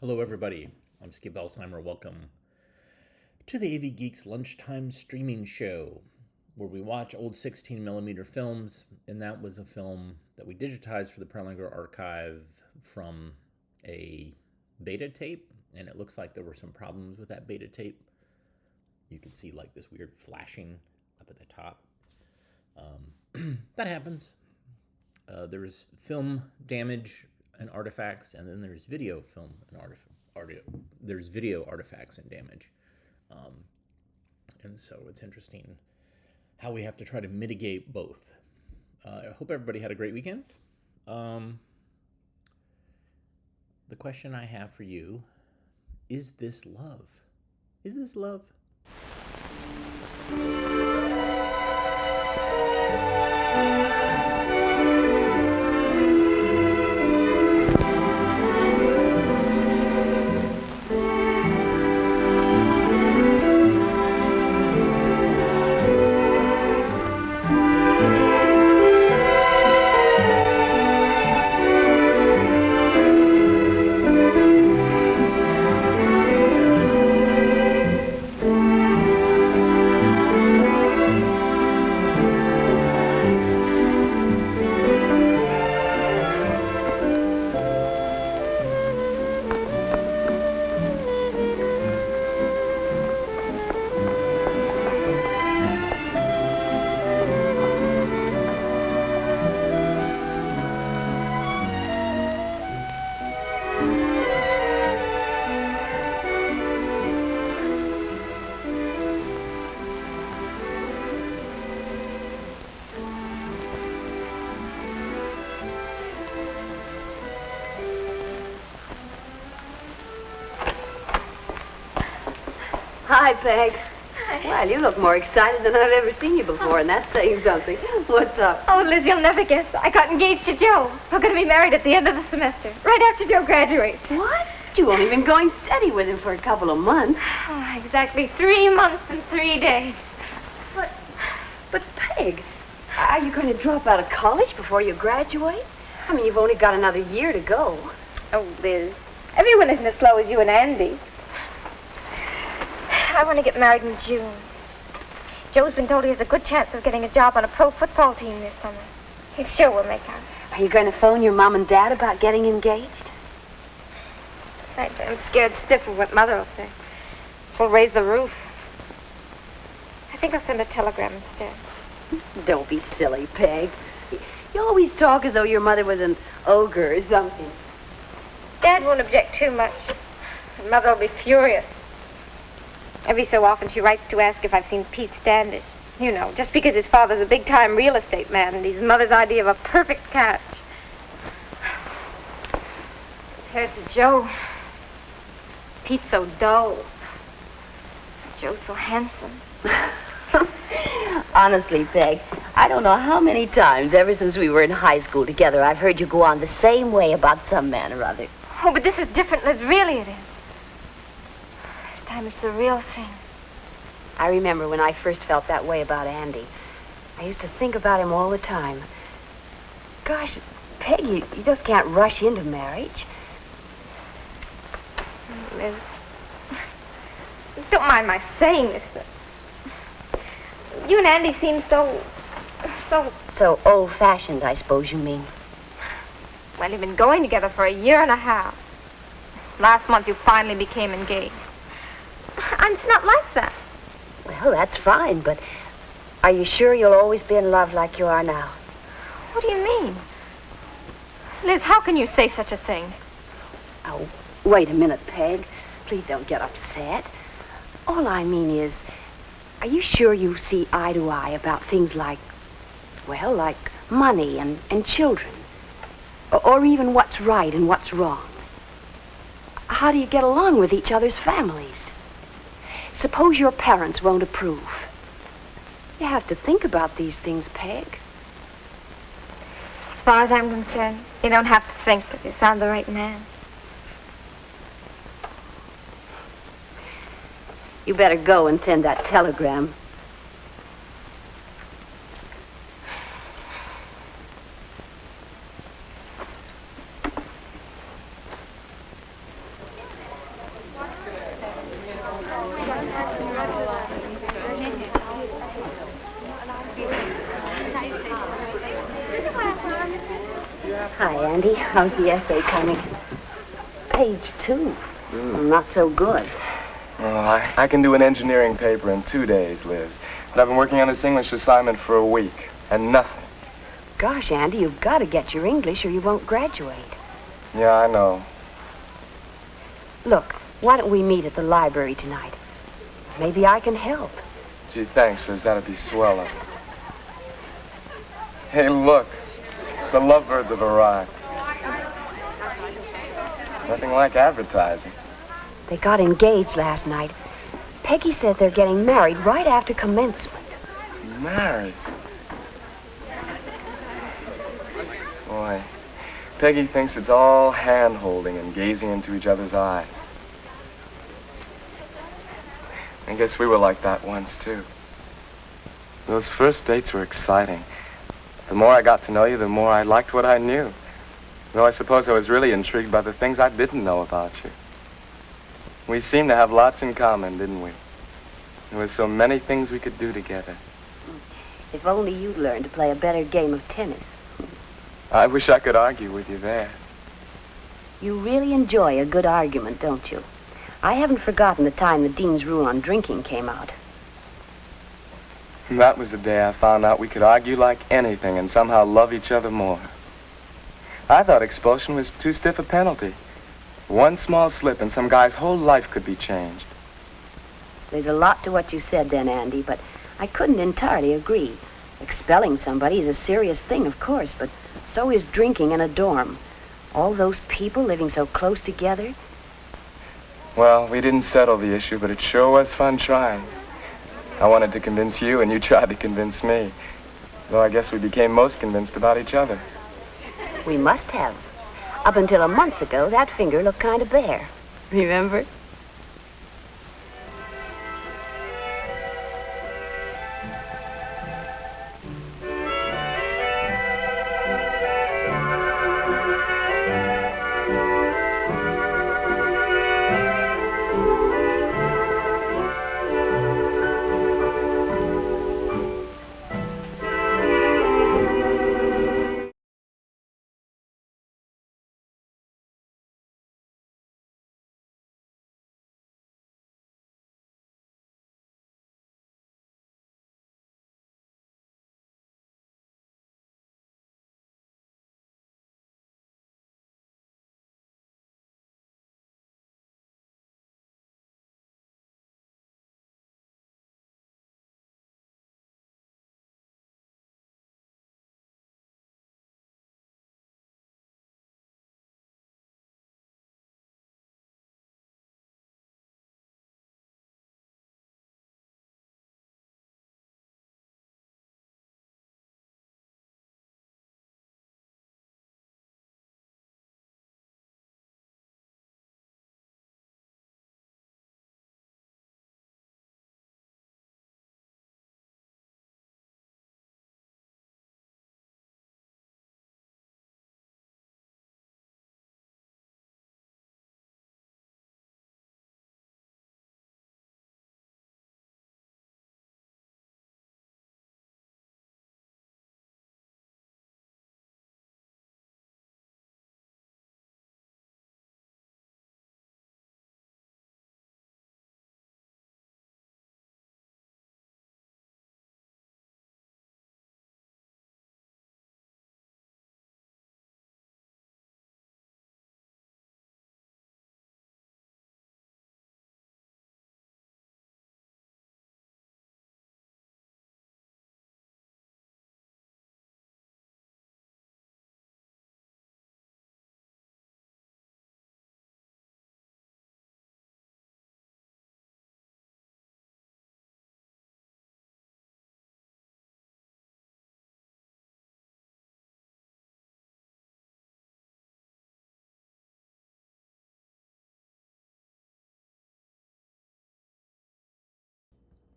Hello, everybody. I'm Skip Elsheimer. Welcome to the AV Geeks Lunchtime Streaming Show, where we watch old 16mm films. And that was a film that we digitized for the Prelinger Archive from a beta tape. And it looks like there were some problems with that beta tape. You can see like this weird flashing up at the top. That happens. There's film damage and artifacts, and then there's video film and there's video artifacts and damage. And so it's interesting how we have to try to mitigate both. I hope everybody had a great weekend. The question I have for you, is this love? Is this love? Hi, Peg. Hi. Well, you look more excited than I've ever seen you before, and that's saying something. What's up? Oh, Liz, you'll never guess. I got engaged to Joe. We're going to be married at the end of the semester, right after Joe graduates. What? You won't even going steady with him for a couple of months. Oh, exactly 3 months and 3 days. But Peg, are you going to drop out of college before you graduate? I mean, you've only got another year to go. Oh, Liz, everyone isn't as slow as you and Andy. I want to get married in June. Joe's been told he has a good chance of getting a job on a pro football team this summer. He's sure we'll make out. Are you going to phone your mom and dad about getting engaged? I'm scared stiff of what Mother will say. She'll raise the roof. I think I'll send a telegram instead. Don't be silly, Peg. You always talk as though your mother was an ogre or something. Dad won't object too much. And Mother will be furious. Every so often she writes to ask if I've seen Pete Standish. You know, just because his father's a big-time real estate man and he's Mother's idea of a perfect catch. Compared to Joe, Pete's so dull. Joe's so handsome. Honestly, Peg, I don't know how many times ever since we were in high school together I've heard you go on the same way about some man or other. Oh, but this is different, Liz. Really it is. This time it's the real thing. I remember when I first felt that way about Andy. I used to think about him all the time. Gosh, Peg, you just can't rush into marriage. Liz, don't mind my saying this, but you and Andy seem so... So old-fashioned, I suppose you mean. Well, you've been going together for a year and a half. Last month you finally became engaged. I'm just not like that. Well, that's fine, but are you sure you'll always be in love like you are now? What do you mean? Liz, how can you say such a thing? Oh, wait a minute, Peg. Please don't get upset. All I mean is, are you sure you see eye to eye about things like, well, like money and children? Or even what's right and what's wrong? How do you get along with each other's families? Suppose your parents won't approve. You have to think about these things, Peg. As far as I'm concerned, you don't have to think if you found the right man. You better go and send that telegram. Hi, Andy. How's the essay coming? Page 2. Not so good. Oh, I can do an engineering paper in 2 days, Liz. But I've been working on this English assignment for a week, and nothing. Gosh, Andy, you've got to get your English or you won't graduate. Yeah, I know. Look, why don't we meet at the library tonight? Maybe I can help. Gee, thanks, Liz. That'd be swell. Hey, look. The lovebirds have arrived. Nothing like advertising. They got engaged last night. Peggy says they're getting married right after commencement. Married? Boy, Peggy thinks it's all hand-holding and gazing into each other's eyes. I guess we were like that once, too. Those first dates were exciting. The more I got to know you, the more I liked what I knew. Though I suppose I was really intrigued by the things I didn't know about you. We seemed to have lots in common, didn't we? There were so many things we could do together. If only you'd learn to play a better game of tennis. I wish I could argue with you there. You really enjoy a good argument, don't you? I haven't forgotten the time the Dean's rule on drinking came out. And that was the day I found out we could argue like anything and somehow love each other more. I thought expulsion was too stiff a penalty. One small slip and some guy's whole life could be changed. There's a lot to what you said then, Andy, but I couldn't entirely agree. Expelling somebody is a serious thing, of course, but so is drinking in a dorm. All those people living so close together. Well, we didn't settle the issue, but it sure was fun trying. I wanted to convince you, and you tried to convince me. Though I guess we became most convinced about each other. We must have. Up until a month ago, that finger looked kind of bare. Remember?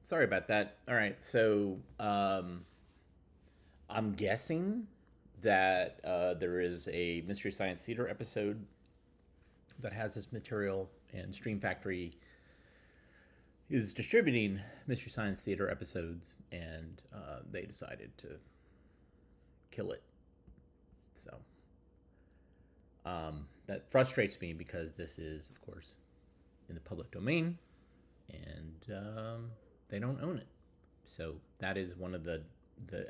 Sorry about that. All right, so I'm guessing that there is a Mystery Science Theater episode that has this material, and Stream Factory is distributing Mystery Science Theater episodes, and they decided to kill it. So That frustrates me because this is, of course, in the public domain, and they don't own it. So that is one of the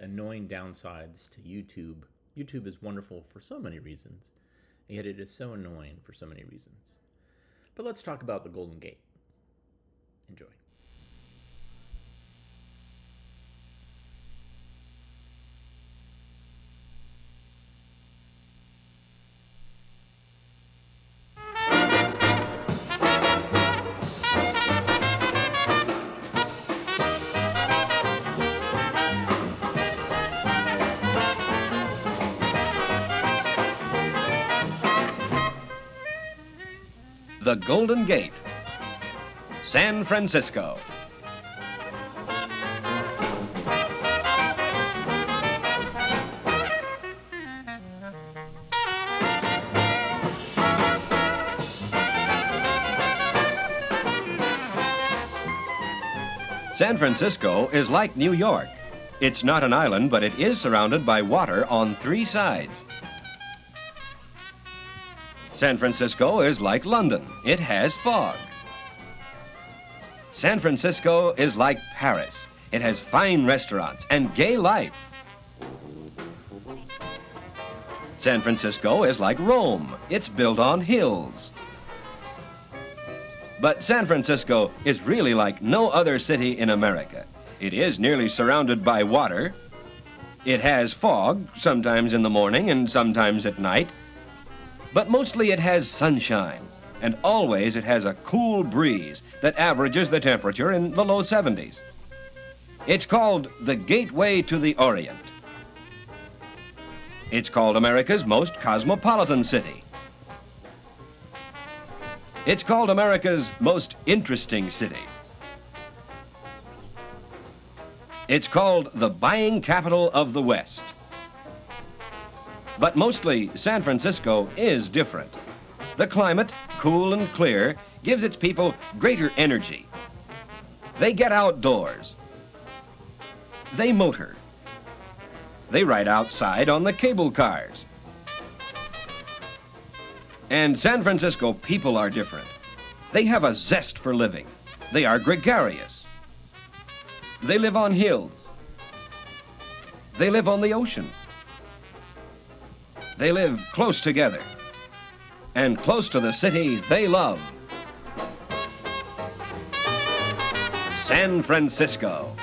annoying downsides to YouTube. YouTube is wonderful for so many reasons, yet it is so annoying for so many reasons. But let's talk about the Golden Gate. Enjoy. The Golden Gate, San Francisco. San Francisco is like New York. It's not an island, but it is surrounded by water on 3 sides. San Francisco is like London. It has fog. San Francisco is like Paris. It has fine restaurants and gay life. San Francisco is like Rome. It's built on hills. But San Francisco is really like no other city in America. It is nearly surrounded by water. It has fog, sometimes in the morning and sometimes at night. But mostly it has sunshine, and always it has a cool breeze that averages the temperature in the low 70s. It's called the Gateway to the Orient. It's called America's most cosmopolitan city. It's called America's most interesting city. It's called the buying capital of the West. But mostly, San Francisco is different. The climate, cool and clear, gives its people greater energy. They get outdoors. They motor. They ride outside on the cable cars. And San Francisco people are different. They have a zest for living. They are gregarious. They live on hills. They live on the ocean. They live close together, and close to the city they love. San Francisco.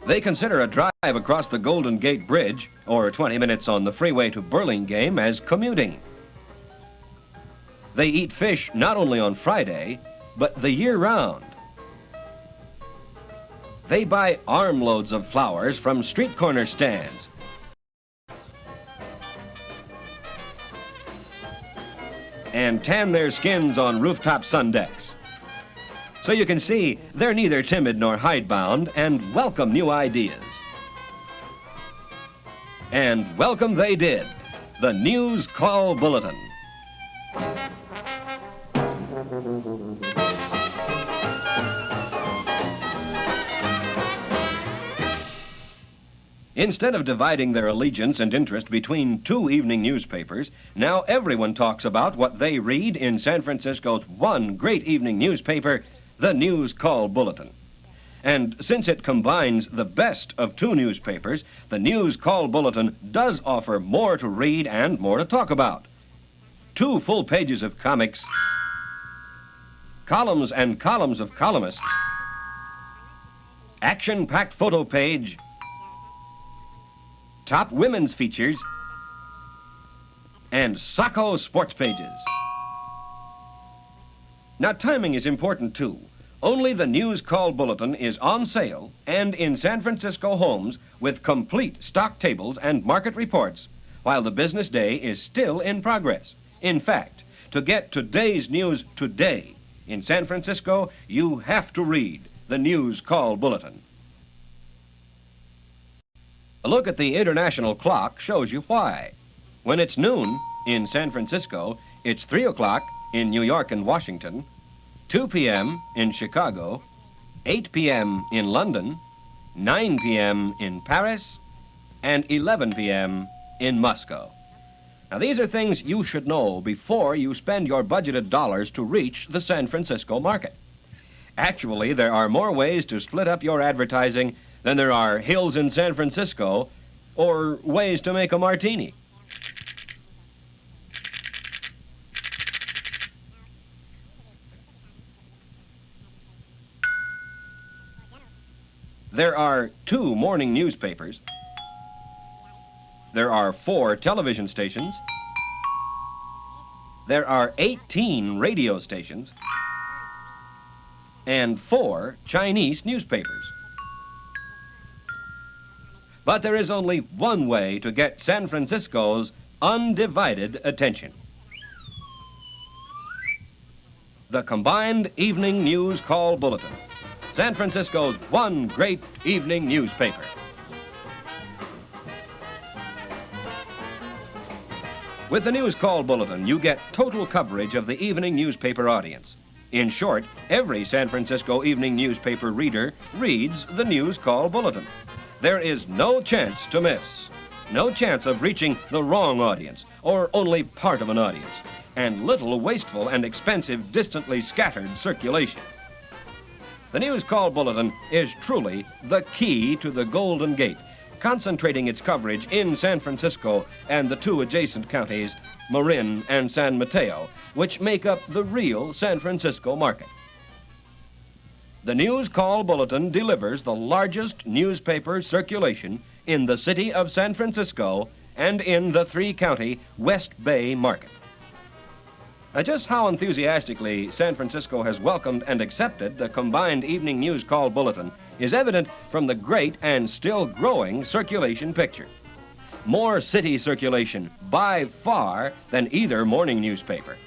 They consider a drive across the Golden Gate Bridge, or 20 minutes on the freeway to Burlingame, as commuting. They eat fish not only on Friday, but the year round. They buy armloads of flowers from street corner stands. And tan their skins on rooftop sun decks. So you can see they're neither timid nor hidebound and welcome new ideas. And welcome they did, the News Call Bulletin. Instead of dividing their allegiance and interest between 2 evening newspapers, now everyone talks about what they read in San Francisco's one great evening newspaper, the News Call Bulletin. And since it combines the best of 2 newspapers, the News Call Bulletin does offer more to read and more to talk about. 2 full pages of comics, columns and columns of columnists, action-packed photo page, top women's features, and Sacco sports pages. Now, timing is important, too. Only the News Call Bulletin is on sale and in San Francisco homes with complete stock tables and market reports, while the business day is still in progress. In fact, to get today's news today in San Francisco, you have to read the News Call Bulletin. A look at the international clock shows you why. When it's noon in San Francisco, it's 3 o'clock in New York and Washington, 2 p.m. in Chicago, 8 p.m. in London, 9 p.m. in Paris, and 11 p.m. in Moscow. Now, these are things you should know before you spend your budgeted dollars to reach the San Francisco market. Actually, there are more ways to split up your advertising than there are hills in San Francisco or ways to make a martini. There are 2 morning newspapers. There are 4 television stations. There are 18 radio stations and 4 Chinese newspapers. But there is only one way to get San Francisco's undivided attention. The combined evening news call bulletin, San Francisco's one great evening newspaper. With the News Call Bulletin, you get total coverage of the evening newspaper audience. In short, every San Francisco evening newspaper reader reads the News Call Bulletin. There is no chance to miss, no chance of reaching the wrong audience or only part of an audience, and little wasteful and expensive distantly scattered circulation. The News Call Bulletin is truly the key to the Golden Gate, concentrating its coverage in San Francisco and the 2 adjacent counties, Marin and San Mateo, which make up the real San Francisco market. The News Call Bulletin delivers the largest newspaper circulation in the city of San Francisco and in the 3-county West Bay market. Now, just how enthusiastically San Francisco has welcomed and accepted the combined evening News Call Bulletin is evident from the great and still growing circulation picture. More city circulation by far than either morning newspaper.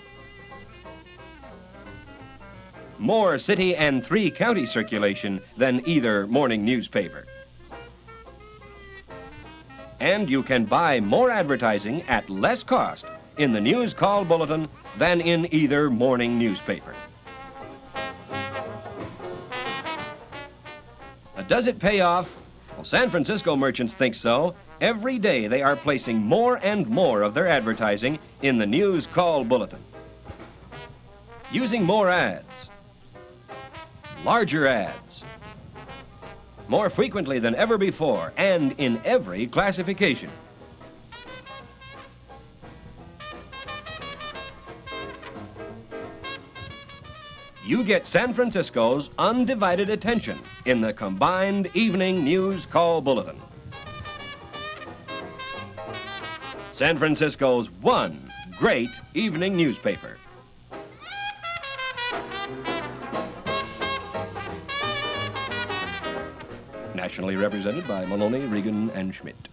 More city and 3-county circulation than either morning newspaper. And you can buy more advertising at less cost in the News Call Bulletin than in either morning newspaper. Does it pay off? Well, San Francisco merchants think so. Every day they are placing more and more of their advertising in the News Call Bulletin. Using more ads, larger ads, more frequently than ever before, and in every classification. You get San Francisco's undivided attention in the combined evening News Call Bulletin. San Francisco's one great evening newspaper. Nationally represented by Maloney, Regan, and Schmidt.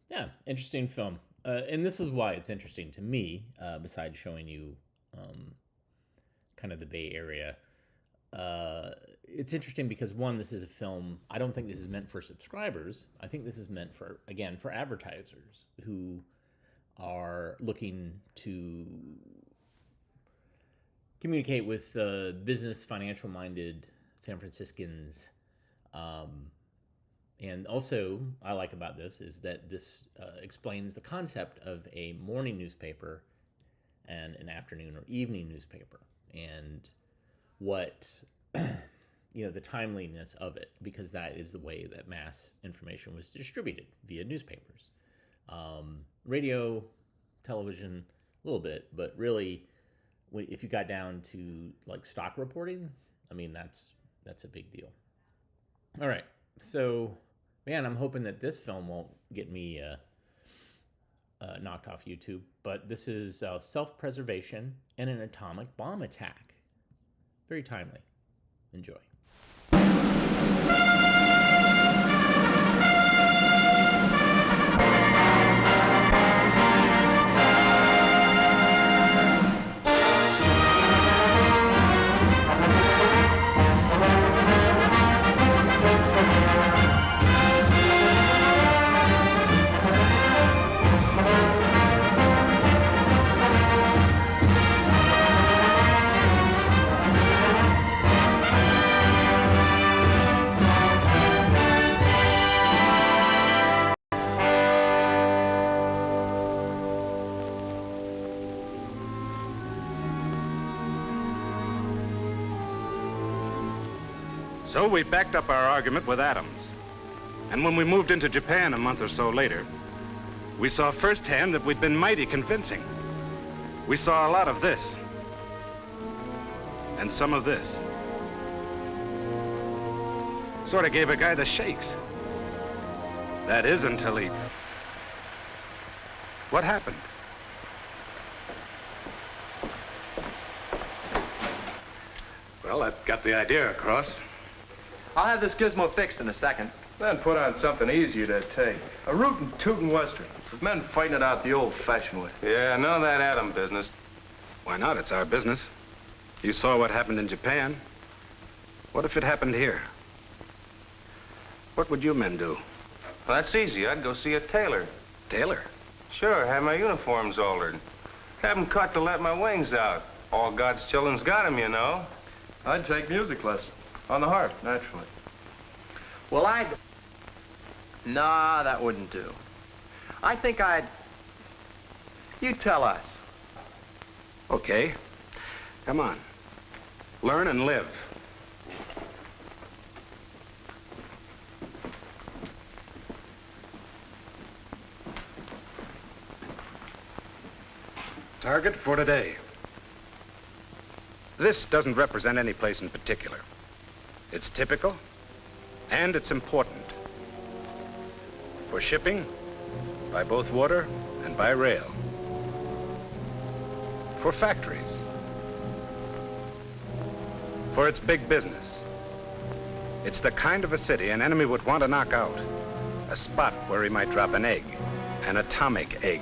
Yeah, interesting film. And this is why it's interesting to me, besides showing you kind of the Bay Area. It's interesting because, one, this is a film, I don't think this is meant for subscribers. I think this is meant for, again, for advertisers who are looking to communicate with business, financial-minded San Franciscans. And also, I like about this is that this explains the concept of a morning newspaper and an afternoon or evening newspaper, and what the timeliness of it, because that is the way that mass information was distributed via newspapers, radio, television, a little bit, but really, if you got down to like stock reporting, I mean that's a big deal. All right, so man, I'm hoping that this film won't get me knocked off YouTube, but this is self-preservation and an atomic bomb attack. Very timely. Enjoy. So we backed up our argument with atoms. And when we moved into Japan a month or so later, we saw firsthand that we'd been mighty convincing. We saw a lot of this. And some of this. Sort of gave a guy the shakes. That is until he... What happened? Well, that got the idea across. I'll have this gizmo fixed in a second. Then put on something easier to take. A rootin' tootin' western, with men fighting it out the old-fashioned way. Yeah, none of that atom business. Why not? It's our business. You saw what happened in Japan. What if it happened here? What would you men do? Well, that's easy. I'd go see a tailor. Tailor? Sure, have my uniforms altered. Have them cut to let my wings out. All God's children's got 'em, you know. I'd take music lessons. On the harp, naturally. Well, Nah, that wouldn't do. I think You tell us. Okay. Come on. Learn and live. Target for today. This doesn't represent any place in particular. It's typical, and it's important. For shipping, by both water and by rail. For factories. For its big business. It's the kind of a city an enemy would want to knock out. A spot where he might drop an egg, an atomic egg.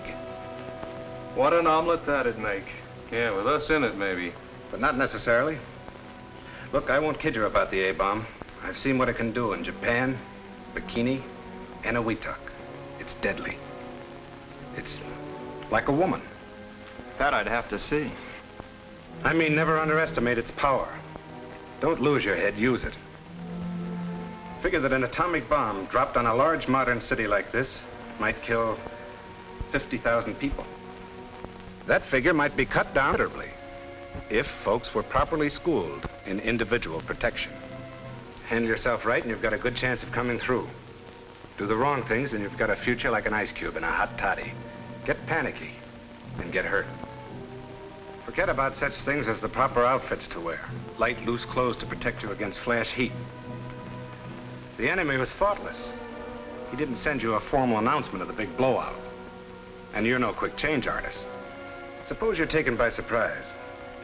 What an omelet that'd make. Yeah, with us in it, maybe. But not necessarily. Look, I won't kid you about the A-bomb. I've seen what it can do in Japan, Bikini, and Eniwetok. It's deadly. It's like a woman. That I'd have to see. I mean, never underestimate its power. Don't lose your head, use it. Figure that an atomic bomb dropped on a large modern city like this might kill 50,000 people. That figure might be cut down considerably if folks were properly schooled in individual protection. Handle yourself right and you've got a good chance of coming through. Do the wrong things and you've got a future like an ice cube in a hot toddy. Get panicky and get hurt. Forget about such things as the proper outfits to wear. Light, loose clothes to protect you against flash heat. The enemy was thoughtless. He didn't send you a formal announcement of the big blowout. And you're no quick change artist. Suppose you're taken by surprise.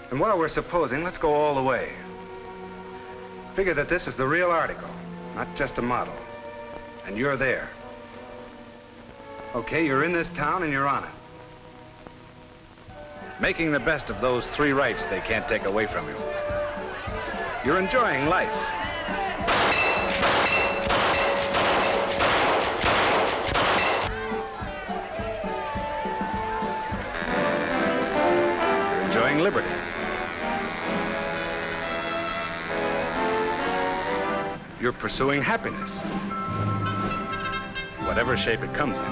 And while we're supposing, let's go all the way. Figure that this is the real article, not just a model. And you're there. Okay, you're in this town and you're on it. Making the best of those three rights they can't take away from you. You're enjoying life. You're enjoying liberty. You're pursuing happiness. Whatever shape it comes in.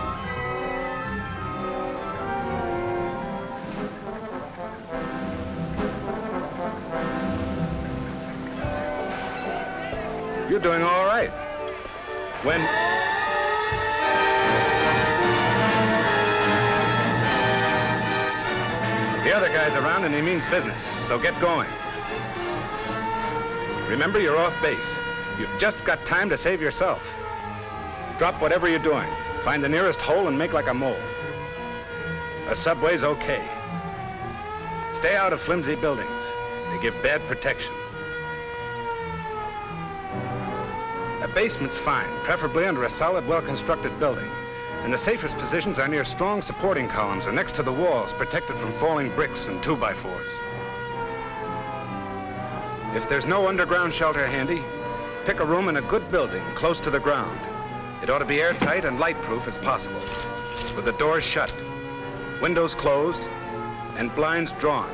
you're doing all right. When... The other guy's around and he means business, so get going. Remember, you're off base. You've just got time to save yourself. Drop whatever you're doing. Find the nearest hole and make like a mole. A subway's okay. Stay out of flimsy buildings. They give bad protection. A basement's fine, preferably under a solid, well-constructed building. And the safest positions are near strong supporting columns or next to the walls, protected from falling bricks and 2x4s. If there's no underground shelter handy, pick a room in a good building close to the ground. It ought to be airtight and light-proof as possible, with the doors shut, windows closed, and blinds drawn.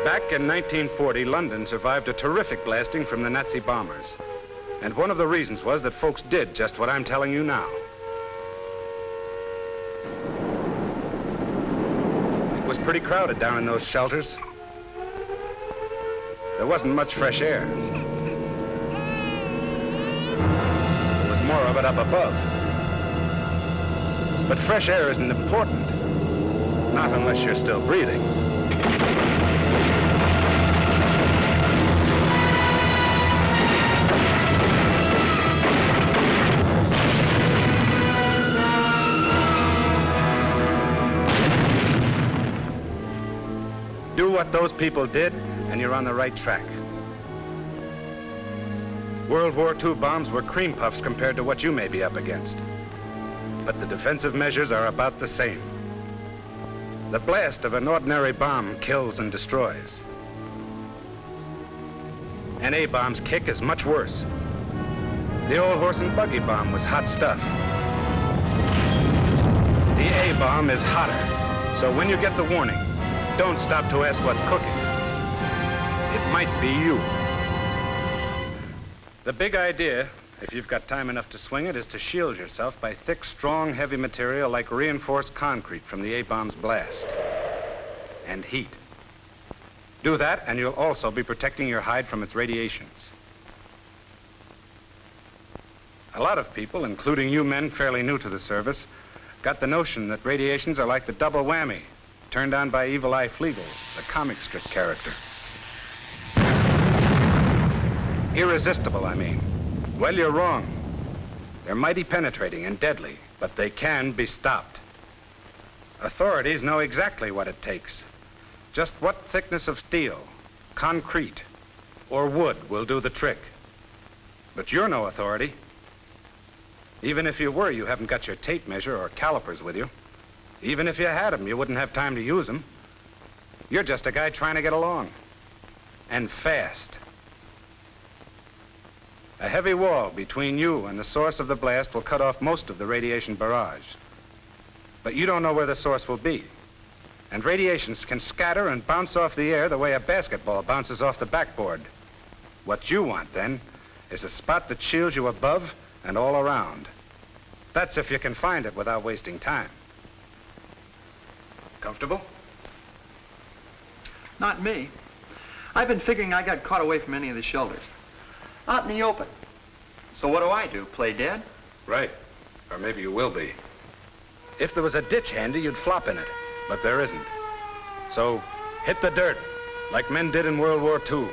Back in 1940, London survived a terrific blasting from the Nazi bombers. And one of the reasons was that folks did just what I'm telling you now. It was pretty crowded down in those shelters. There wasn't much fresh air. There was more of it up above. But fresh air isn't important. Not unless you're still breathing. Do what those people did, and you're on the right track. World War II bombs were cream puffs compared to what you may be up against. But the defensive measures are about the same. The blast of an ordinary bomb kills and destroys. An A-bomb's kick is much worse. The old horse and buggy bomb was hot stuff. The A-bomb is hotter, so when you get the warning, don't stop to ask what's cooking. It might be you. The big idea, if you've got time enough to swing it, is to shield yourself by thick, strong, heavy material like reinforced concrete from the A-bomb's blast. And heat. Do that, and you'll also be protecting your hide from its radiations. A lot of people, including you men fairly new to the service, got the notion that radiations are like the double whammy turned on by Evil Eye Flegel, the comic strip character. Irresistible, I mean. Well, you're wrong. They're mighty penetrating and deadly, but they can be stopped. Authorities know exactly what it takes. Just what thickness of steel, concrete, or wood will do the trick. But you're no authority. Even if you were, you haven't got your tape measure or calipers with you. Even if you had them, you wouldn't have time to use them. You're just a guy trying to get along. And fast. A heavy wall between you and the source of the blast will cut off most of the radiation barrage. But you don't know where the source will be. And radiations can scatter and bounce off the air the way a basketball bounces off the backboard. What you want, then, is a spot that shields you above and all around. That's if you can find it without wasting time. Comfortable? Not me. I've been figuring I got caught away from any of the shelters. Out in the open. So what do? Play dead? Right. Or maybe you will be. If there was a ditch handy, you'd flop in it. But there isn't. So hit the dirt, like men did in World War II.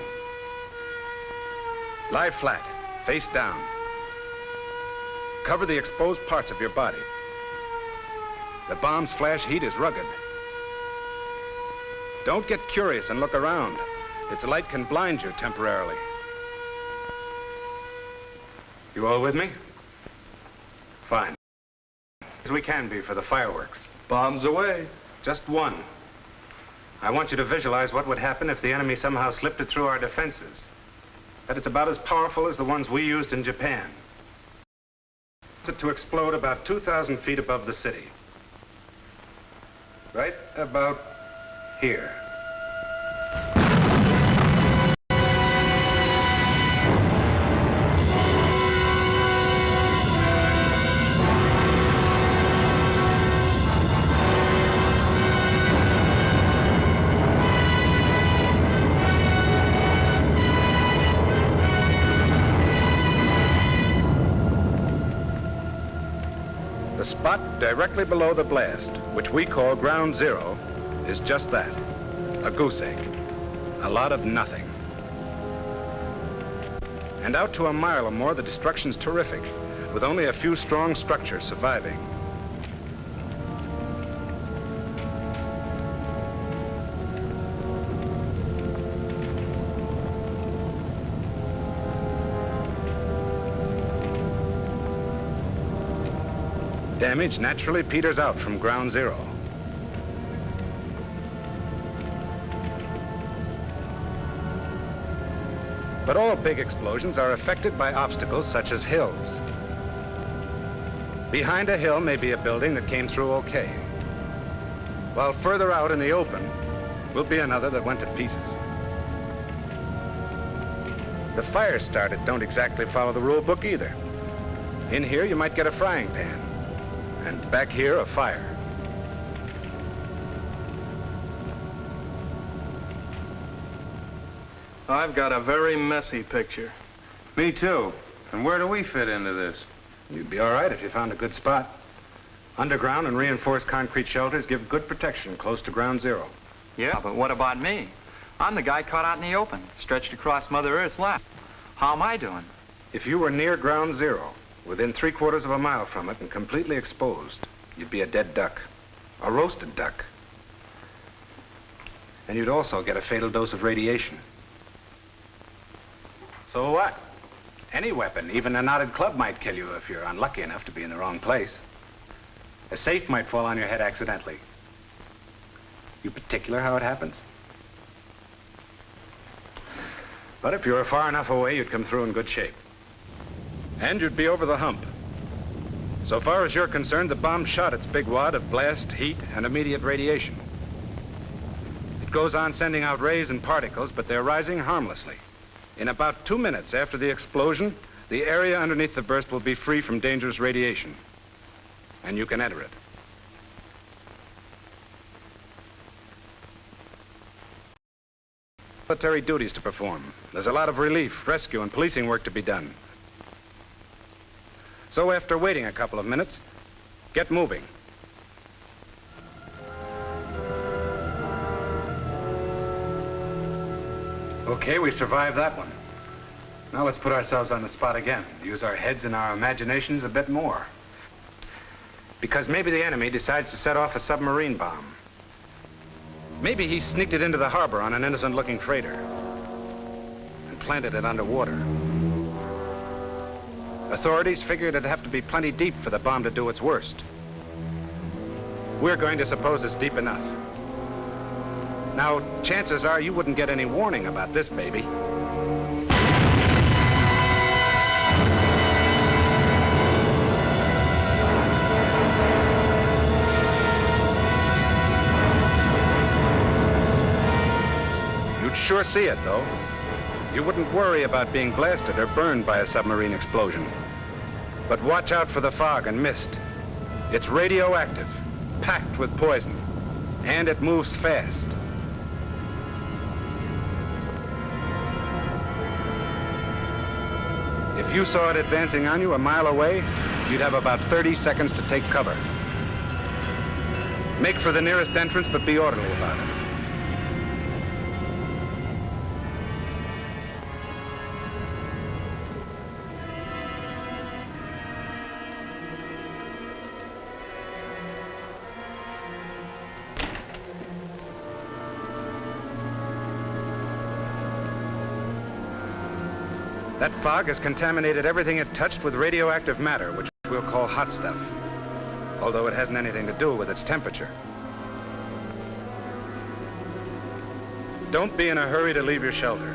Lie flat, face down. Cover the exposed parts of your body. The bomb's flash heat is rugged. Don't get curious and look around. Its light can blind you temporarily. You all with me? Fine. As we can be for the fireworks. Bombs away. Just one. I want you to visualize what would happen if the enemy somehow slipped it through our defenses. That it's about as powerful as the ones we used in Japan. It's to explode about 2,000 feet above the city. Right about here. spot directly below the blast, which we call ground zero, is just that, a goose egg. A lot of nothing. And out to a mile or more, the destruction's terrific, with only a few strong structures surviving. Damage naturally peters out from ground zero. But all big explosions are affected by obstacles such as hills. Behind a hill may be a building that came through okay, while further out in the open will be another that went to pieces. The fires started don't exactly follow the rule book either. In here you might get a frying pan, and back here a fire. I've got a very messy picture. Me too. And where do we fit into this? You'd be all right if you found a good spot. Underground and reinforced concrete shelters give good protection close to ground zero. Yeah, but what about me? I'm the guy caught out in the open, stretched across Mother Earth's lap. How am I doing? If you were near ground zero, within 3/4 of a mile from it and completely exposed, you'd be a dead duck, a roasted duck. And you'd also get a fatal dose of radiation. So what? Any weapon, even a knotted club, might kill you if you're unlucky enough to be in the wrong place. A safe might fall on your head accidentally. You particular how it happens? But if you were far enough away, you'd come through in good shape. And you'd be over the hump. So far as you're concerned, the bomb shot its big wad of blast, heat, and immediate radiation. It goes on sending out rays and particles, but they're rising harmlessly. In about 2 minutes after the explosion, the area underneath the burst will be free from dangerous radiation. And you can enter it. Military duties to perform. There's a lot of relief, rescue, and policing work to be done. So after waiting a couple of minutes, get moving. Okay, we survived that one. Now let's put ourselves on the spot again. Use our heads and our imaginations a bit more. Because maybe the enemy decides to set off a submarine bomb. Maybe he sneaked it into the harbor on an innocent-looking freighter and planted it underwater. Authorities figured it'd have to be plenty deep for the bomb to do its worst. We're going to suppose it's deep enough. Now, chances are you wouldn't get any warning about this baby. You'd sure see it, though. You wouldn't worry about being blasted or burned by a submarine explosion. But watch out for the fog and mist. It's radioactive, packed with poison, and it moves fast. If you saw it advancing on you a mile away, you'd have about 30 seconds to take cover. Make for the nearest entrance, but be orderly about it. That fog has contaminated everything it touched with radioactive matter, which we'll call hot stuff, although it hasn't anything to do with its temperature. Don't be in a hurry to leave your shelter.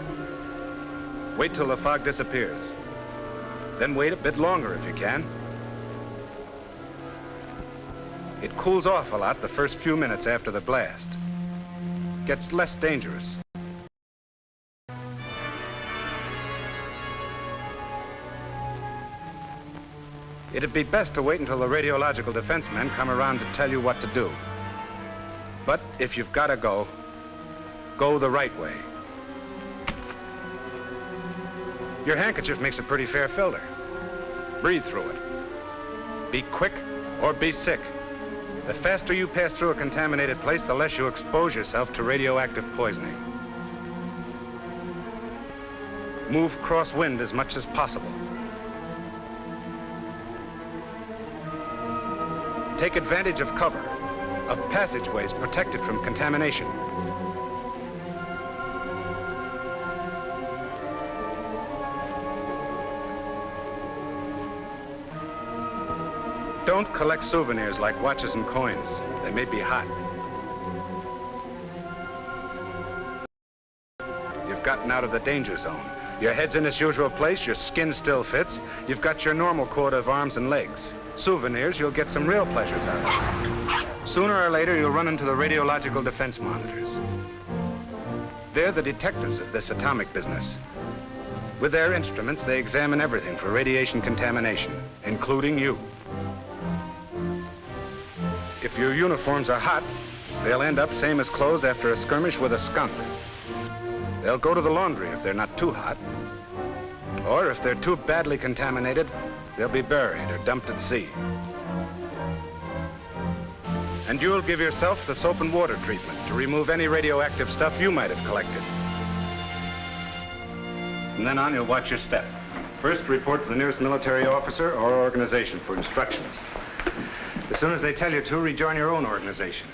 Wait till the fog disappears. Then wait a bit longer if you can. It cools off a lot the first few minutes after the blast. Gets less dangerous. It'd be best to wait until the radiological defense men come around to tell you what to do. But if you've got to go, go the right way. Your handkerchief makes a pretty fair filter. Breathe through it. Be quick or be sick. The faster you pass through a contaminated place, the less you expose yourself to radioactive poisoning. Move crosswind as much as possible. Take advantage of cover, of passageways protected from contamination. Don't collect souvenirs like watches and coins. They may be hot. You've gotten out of the danger zone. Your head's in its usual place, your skin still fits. You've got your normal quota of arms and legs. Souvenirs, you'll get some real pleasures out of. Sooner or later, you'll run into the radiological defense monitors. They're the detectives of this atomic business. With their instruments, they examine everything for radiation contamination, including you. If your uniforms are hot, they'll end up same as clothes after a skirmish with a skunk. They'll go to the laundry if they're not too hot. Or if they're too badly contaminated, they'll be buried or dumped at sea. And you'll give yourself the soap and water treatment to remove any radioactive stuff you might have collected. From then on, you'll watch your step. First, report to the nearest military officer or organization for instructions. As soon as they tell you to, rejoin your own organization.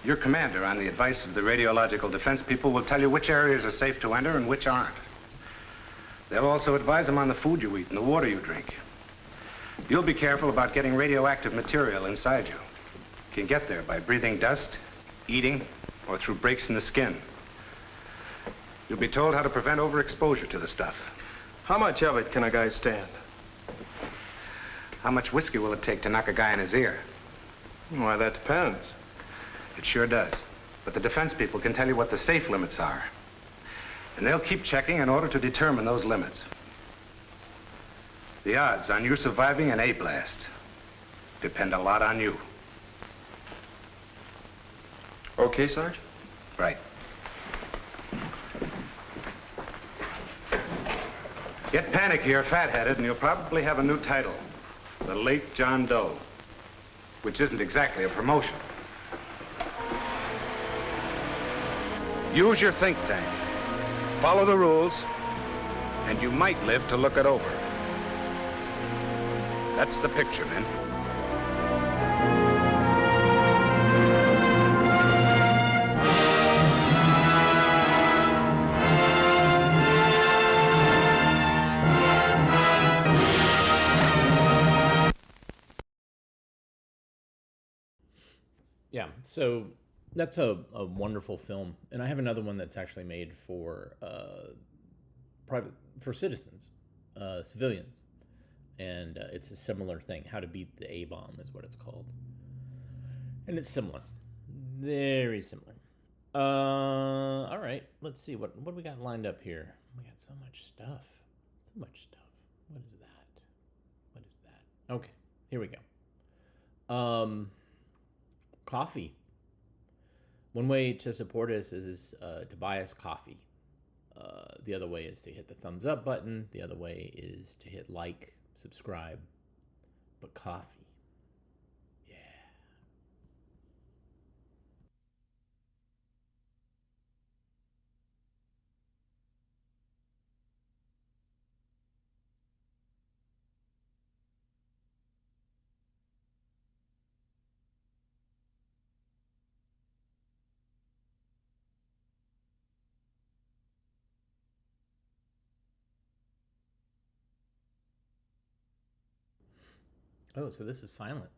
Your commander, on the advice of the radiological defense people, will tell you which areas are safe to enter and which aren't. They'll also advise them on the food you eat and the water you drink. You'll be careful about getting radioactive material inside you. You can get there by breathing dust, eating, or through breaks in the skin. You'll be told how to prevent overexposure to the stuff. How much of it can a guy stand? How much whiskey will it take to knock a guy in his ear? Why, that depends. It sure does. But the defense people can tell you what the safe limits are. And they'll keep checking in order to determine those limits. The odds on you surviving an A-blast depend a lot on you. Okay, Sarge? Right. Get panicky or fat-headed and you'll probably have a new title. The late John Doe. Which isn't exactly a promotion. Use your think tank. Follow the rules, and you might live to look it over. That's the picture, men. Yeah, so that's a wonderful film, and I have another one that's actually made for citizens, civilians, and it's a similar thing. How to Beat the A-Bomb is what it's called, and it's similar, very similar. All right, let's see what do we got lined up here. We got so much stuff, What is that? Okay, here we go. Coffee. One way to support us is to buy us coffee. The other way is to hit the thumbs up button. The other way is to hit like, subscribe. But coffee. Yeah. Oh, so this is silent.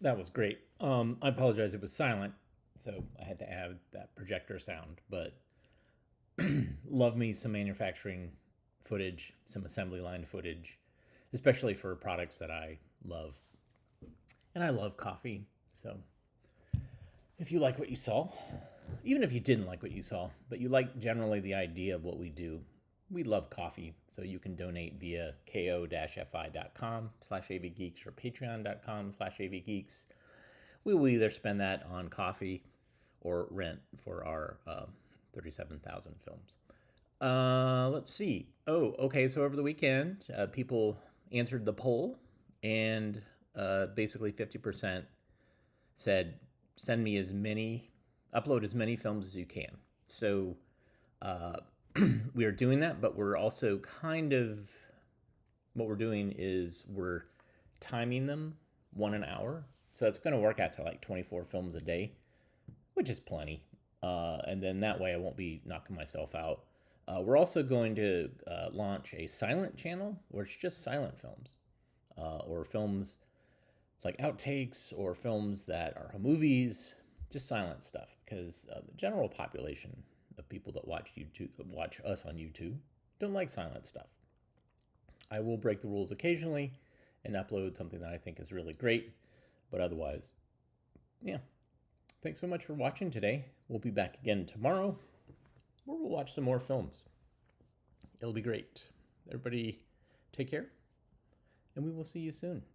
That was great. I apologize, it was silent, so I had to add that projector sound, but love me some manufacturing footage, some assembly line footage, especially for products that I love. And I love coffee, so if you like what you saw, even if you didn't like what you saw, but you like generally the idea of what we do, we love coffee, so you can donate via ko-fi.com/avgeeks or patreon.com/avgeeks. We will either spend that on coffee or rent for our 37,000 films. Let's see. Oh, okay, so over the weekend, people answered the poll, and basically 50% said, upload as many films as you can. So we are doing that, but we're also what we're doing is we're timing them 1 an hour. So it's going to work out to like 24 films a day, which is plenty. And then that way I won't be knocking myself out. We're also going to launch a silent channel where it's just silent films, or films like outtakes, or films that are movies, just silent stuff, because the general population of people that watch us on YouTube don't like silent stuff. I will break the rules occasionally and upload something that I think is really great, but otherwise, yeah. Thanks so much for watching today. We'll be back again tomorrow, where we'll watch some more films. It'll be great. Everybody take care, and we will see you soon.